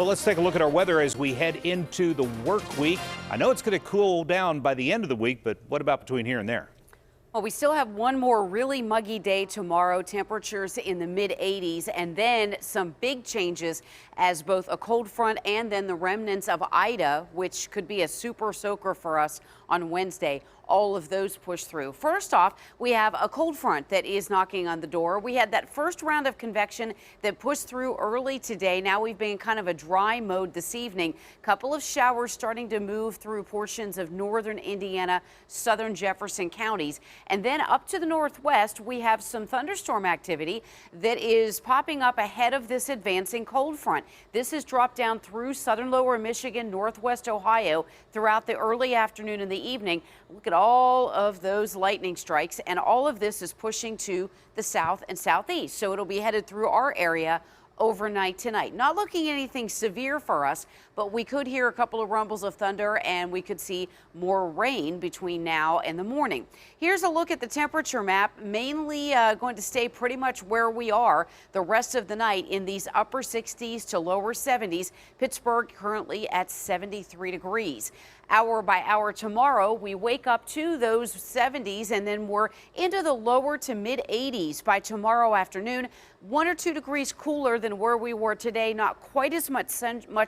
Well, let's take a look at our weather as we head into the work week. I know it's going to cool down by the end of the week, but what about between here and there? Well, we still have one more really muggy day tomorrow, temperatures in the mid-80s, and then some big changes as both a cold front and then the remnants of Ida, which could be a super soaker for us on Wednesday. All of those push through. First off, we have a cold front that is knocking on the door. We had that first round of convection that pushed through early today. Now we've been in kind of a dry mode this evening. Couple of showers starting to move through portions of northern Indiana, southern Jefferson counties. And then up to the northwest, we have some thunderstorm activity that is popping up ahead of this advancing cold front. This has dropped down through southern lower Michigan, northwest Ohio throughout the early afternoon and the evening. Look at all of those lightning strikes, and all of this is pushing to the south and southeast. So it'll be headed through our area overnight tonight. Not looking at anything severe for us, but we could hear a couple of rumbles of thunder and we could see more rain between now and the morning. Here's a look at the temperature map, mainly going to stay pretty much where we are the rest of the night in these upper 60s to lower 70s. Pittsburgh currently at 73 degrees. Hour by hour tomorrow, we wake up to those 70s and then we're into the lower to mid 80s by tomorrow afternoon. 1 or 2 degrees cooler than where we were today. Not quite as much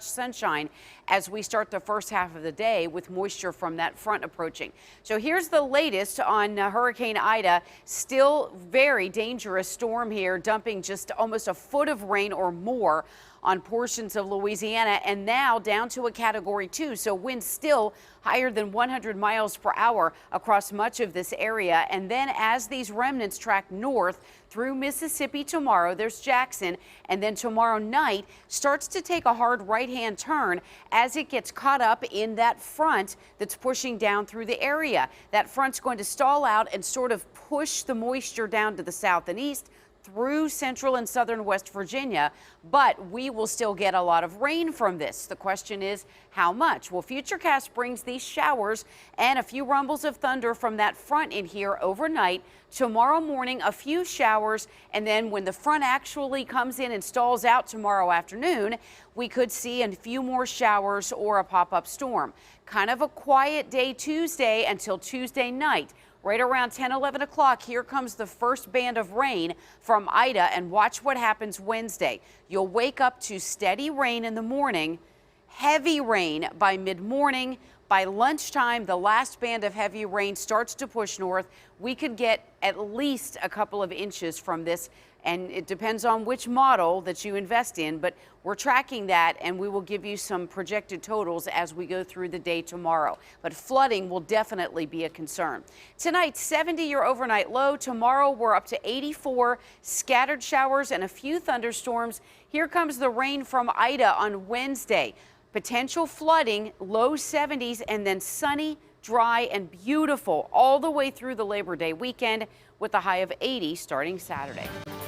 sunshine as we start the first half of the day with moisture from that front approaching. So here's the latest on Hurricane Ida. Still very dangerous storm here, dumping just almost a foot of rain or more on portions of Louisiana, and now down to a Category 2. So winds still higher than 100 miles per hour across much of this area. And then as these remnants track north through Mississippi tomorrow, there's Jackson, and then tomorrow night starts to take a hard right-hand turn as it gets caught up in that front that's pushing down through the area. That front's going to stall out and sort of push the moisture down to the south and east through central and southern West Virginia, but we will still get a lot of rain from this. The question is how much? Well, FUTURECAST brings these showers and a few rumbles of thunder from that front in here overnight. Tomorrow morning, a few showers, and then when the front actually comes in and stalls out tomorrow afternoon, we could see a few more showers or a pop-up storm. Kind of a quiet day Tuesday until Tuesday night. Right around 10, 11 o'clock, here comes the first band of rain from Ida, and watch what happens Wednesday. You'll wake up to steady rain in the morning, heavy rain by mid-morning. By lunchtime, the last band of heavy rain starts to push north. We could get at least a couple of inches from this, and it depends on which model that you invest in, but we're tracking that, and we will give you some projected totals as we go through the day tomorrow. But flooding will definitely be a concern. Tonight, 70 your overnight low. Tomorrow, we're up to 84, scattered showers and a few thunderstorms. Here comes the rain from Ida on Wednesday. Potential flooding, low 70s, and then sunny, dry, and beautiful all the way through the Labor Day weekend with a high of 80 starting Saturday.